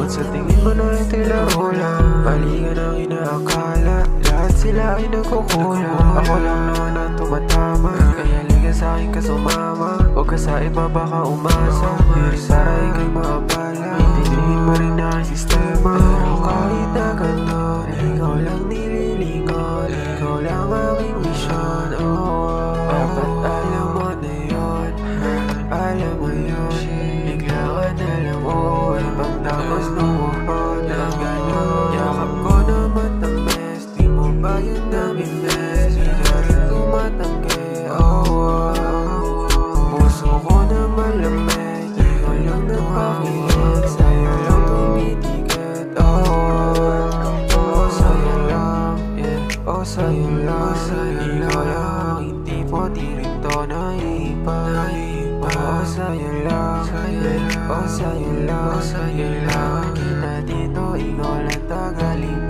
Kung sa tingin mo na ito'y laro lang, mali ka nang inaakala. Lahat sila ay nagkukulang, ako lang naman ang tumatama. Kaya liga sa'kin ka sumama, huwag ka sa iba baka umasa. Hindi para ika'y maabala, intindihin mo rin na ang sistema. Pero kahit na gano'n, ikaw lang nililingon, ikaw lang aking misyon. Dapat alam mo na yun, alam mo yun. Bigla ka na lang uuwi, pagtapos lumuhod ng gano'n. Yakap ko na matamis, di mo ba yun nami-miss? Di ka rin tumatanggi, puso ko na malamig, ikaw lang nagpakilig, sa'yo lang tumitikit. Sa'yo lang, yeah, sa'yo lang. Ikaw lang aking tipo, di rin to naiiba. Sa'yo lang, sa'yo lang. Kita dito, ikaw lang tagaling